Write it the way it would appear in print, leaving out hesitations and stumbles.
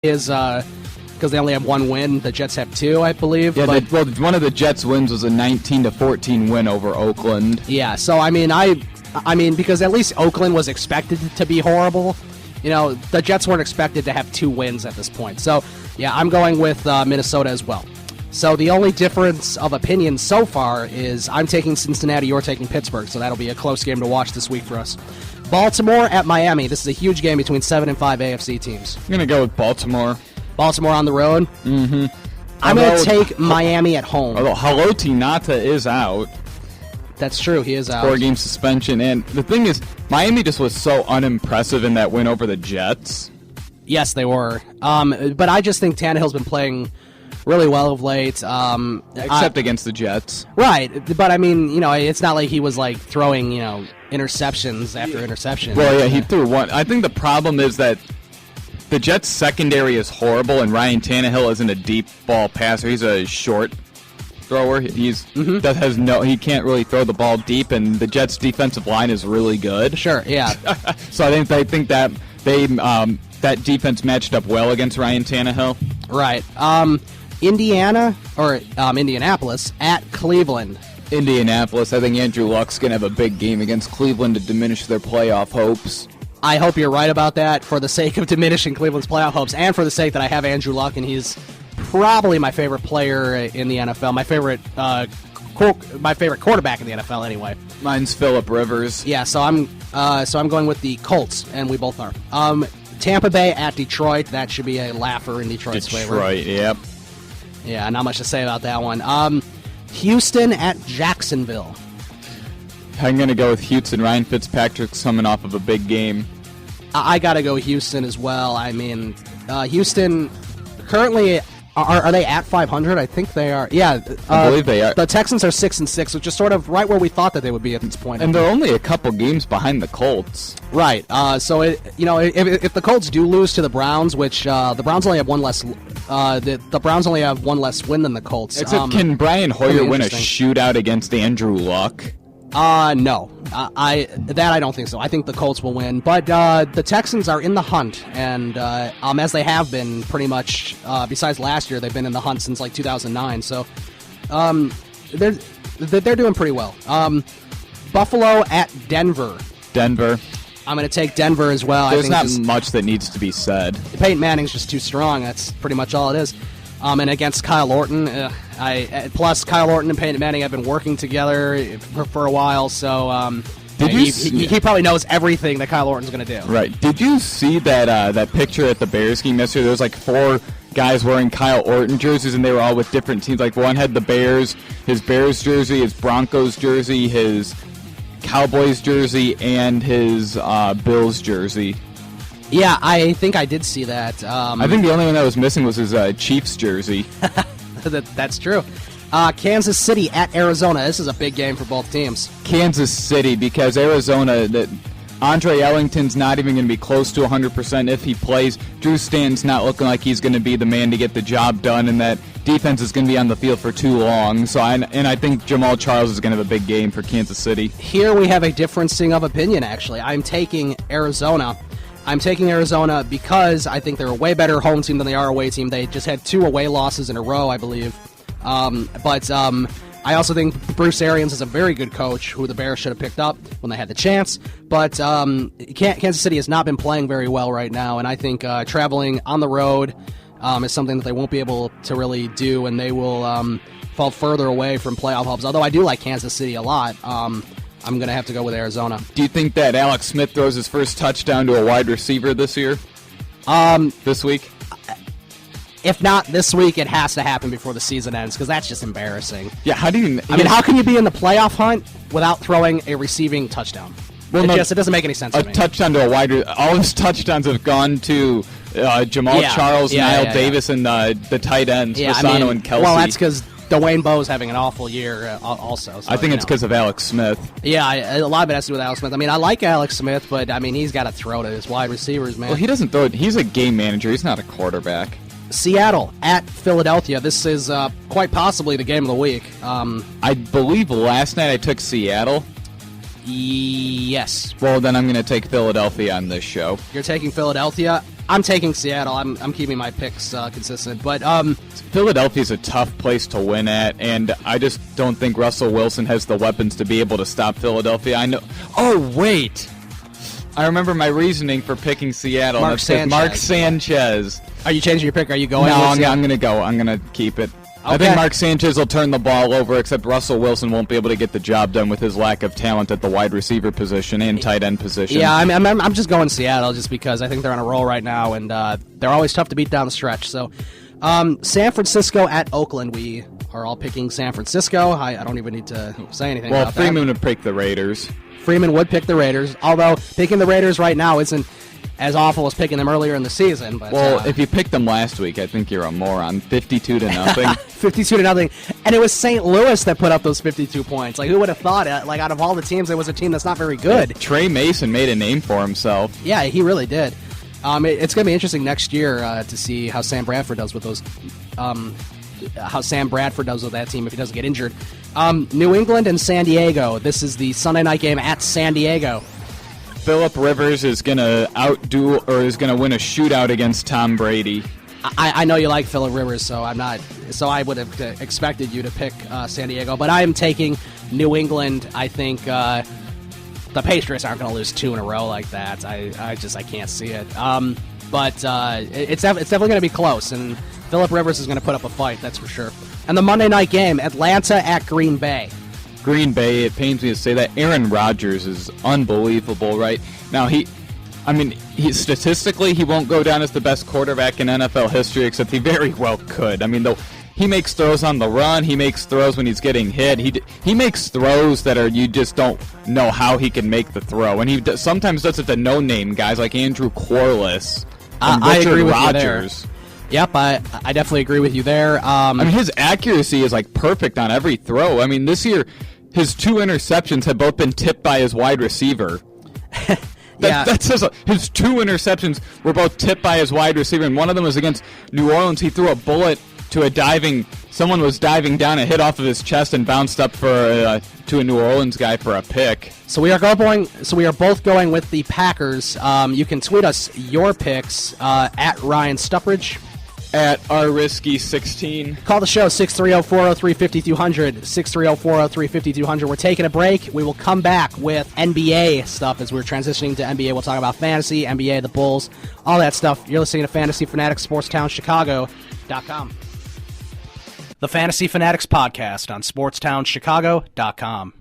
is because they only have one win. The Jets have two, I believe. Yeah, but, one of the Jets' wins was a 19-14 win over Oakland. Yeah, so I mean, because at least Oakland was expected to be horrible. You know, the Jets weren't expected to have two wins at this point. So, yeah, I'm going with Minnesota as well. So the only difference of opinion so far is I'm taking Cincinnati, you're taking Pittsburgh. So that'll be a close game to watch this week for us. Baltimore at Miami. This is a huge game between 7 and 5 AFC teams. I'm going to go with Baltimore. Baltimore on the road? Mm-hmm. I'm going to take Miami at home. Although Haloti Ngata is out. That's true. He is out. 4-game suspension. And the thing is, Miami just was so unimpressive in that win over the Jets. Yes, they were. But I just think Tannehill's been playing really well of late. Except against the Jets. Right. But, I mean, you know, it's not like he was, like, throwing, you know, interceptions after interception. Well, yeah, he threw one. I think the problem is that the Jets' secondary is horrible, and Ryan Tannehill isn't a deep ball passer. He's a short thrower. He can't really throw the ball deep, and the Jets' defensive line is really good. Sure, yeah. So I think that that defense matched up well against Ryan Tannehill. Right. Indianapolis at Cleveland. Indianapolis. I think Andrew Luck's going to have a big game against Cleveland to diminish their playoff hopes. I hope you're right about that for the sake of diminishing Cleveland's playoff hopes and for the sake that I have Andrew Luck, and he's probably my favorite player in the NFL, my favorite quarterback in the NFL anyway. Mine's Phillip Rivers. Yeah, so I'm going with the Colts, and we both are. Tampa Bay at Detroit. That should be a laugher in Detroit's favor. Detroit, yep. Yeah, not much to say about that one. Houston at Jacksonville. I'm going to go with Houston. Ryan Fitzpatrick's coming off of a big game. I got to go Houston as well. I mean, Houston currently, are they at 500? I think they are. Yeah. I believe they are. The Texans are 6-6, which is sort of right where we thought that they would be at this point. And they're only a couple games behind the Colts. Right. So, if the Colts do lose to the Browns, which the Browns only have one less the Browns only have one less win than the Colts. Except can Brian Hoyer win a shootout against Andrew Luck? No. I don't think so. I think the Colts will win. But the Texans are in the hunt, and as they have been pretty much, besides last year, they've been in the hunt since like 2009. So they're doing pretty well. Buffalo at Denver. Denver. I'm going to take Denver as well. There's not much that needs to be said. Peyton Manning's just too strong. That's pretty much all it is. And against Kyle Orton, plus Kyle Orton and Peyton Manning have been working together for a while, so he probably knows everything that Kyle Orton's going to do. Right. Did you see that picture at the Bears game yesterday? There was like 4 guys wearing Kyle Orton jerseys, and they were all with different teams. Like one had the Bears, his Bears jersey, his Broncos jersey, his Cowboys jersey, and his Bills jersey. Yeah, I think I did see that. I think the only one that was missing was his Chiefs jersey. That's true. Kansas City at Arizona. This is a big game for both teams. Kansas City, because Arizona, Andre Ellington's not even going to be close to 100% if he plays. Drew Stanton's not looking like he's going to be the man to get the job done, and that defense is going to be on the field for too long. So, I think Jamal Charles is going to have a big game for Kansas City. Here we have a differencing of opinion, actually. I'm taking Arizona. Because I think they're a way better home team than they are away team. They just had 2 away losses in a row, I believe. But I also think Bruce Arians is a very good coach who the Bears should have picked up when they had the chance. But Kansas City has not been playing very well right now, and I think traveling on the road is something that they won't be able to really do, and they will fall further away from playoff hopes. Although I do like Kansas City a lot. I'm going to have to go with Arizona. Do you think that Alex Smith throws his first touchdown to a wide receiver this year? This week? If not this week, it has to happen before the season ends, because that's just embarrassing. Yeah, how can you be in the playoff hunt without throwing a receiving touchdown? Well, it doesn't make any sense to me. A touchdown to a wide receiver. All his touchdowns have gone to Jamal Charles, Niall Davis, and the tight ends, Fasano and Kelsey. Well, that's because Dwayne Bowe's having an awful year also. So, I think it's because of Alex Smith. Yeah, a lot of it has to do with Alex Smith. I mean, I like Alex Smith, but, he's got to throw to his wide receivers, man. Well, he doesn't throw it. He's a game manager. He's not a quarterback. Seattle at Philadelphia. This is quite possibly the game of the week. I believe last night I took Seattle. Yes. Well, then I'm going to take Philadelphia on this show. You're taking Philadelphia. I'm taking Seattle. I'm keeping my picks consistent. But Philadelphia's a tough place to win at, and I just don't think Russell Wilson has the weapons to be able to stop Philadelphia. I know. Oh, wait. I remember my reasoning for picking Seattle. Mark Sanchez. Are you changing your pick? Are you going? No, I'm going to go. I'm going to keep it. Okay. I think Mark Sanchez will turn the ball over, except Russell Wilson won't be able to get the job done with his lack of talent at the wide receiver position and tight end position. Yeah, I'm just going Seattle just because I think they're on a roll right now, and they're always tough to beat down the stretch. So, San Francisco at Oakland. We are all picking San Francisco. I don't even need to say anything about that. Well, Freeman would pick the Raiders. Freeman would pick the Raiders, although picking the Raiders right now isn't as awful as picking them earlier in the season. But, if you picked them last week, I think you're a moron. 52-0. 52-0, and it was St. Louis that put up those 52 points. Like, who would have thought it? Like, out of all the teams, it was a team that's not very good. Trey Mason made a name for himself. Yeah, he really did. It's going to be interesting next year to see how Sam Bradford does with those. How Sam Bradford does with that team if he doesn't get injured. New England and San Diego. This is the Sunday night game at San Diego. Phillip Rivers is going to is going to win a shootout against Tom Brady. I know you like Phillip Rivers, so I would have expected you to pick San Diego, but I am taking New England. I think the Patriots aren't going to lose 2 in a row like that. I can't see it. But it's definitely going to be close, and Phillip Rivers is going to put up a fight, that's for sure. And the Monday night game, Atlanta at Green Bay. Green Bay, it pains me to say that. Aaron Rodgers is unbelievable right now. He statistically, he won't go down as the best quarterback in NFL history, except he very well could. I mean, though, he makes throws on the run. He makes throws when he's getting hit. He makes throws that you just don't know how he can make the throw. And he sometimes does it to no-name guys like Andrew Quarless and I agree with Rodgers. You there. Yep, I definitely agree with you there. His accuracy is like perfect on every throw. I mean, this year, his 2 interceptions have both been tipped by his wide receiver. His 2 interceptions were both tipped by his wide receiver, and one of them was against New Orleans. He threw a bullet to someone was diving down and hit off of his chest and bounced up to a New Orleans guy for a pick. So we are both going with the Packers. You can tweet us your picks at Ryan Stuprich. At Risky16. Call the show, 630-403-5200, 630-403-5200. We're taking a break. We will come back with NBA stuff as we're transitioning to NBA. We'll talk about fantasy, NBA, the Bulls, all that stuff. You're listening to Fantasy Fanatics, SportsTownChicago.com. The Fantasy Fanatics Podcast on SportsTownChicago.com.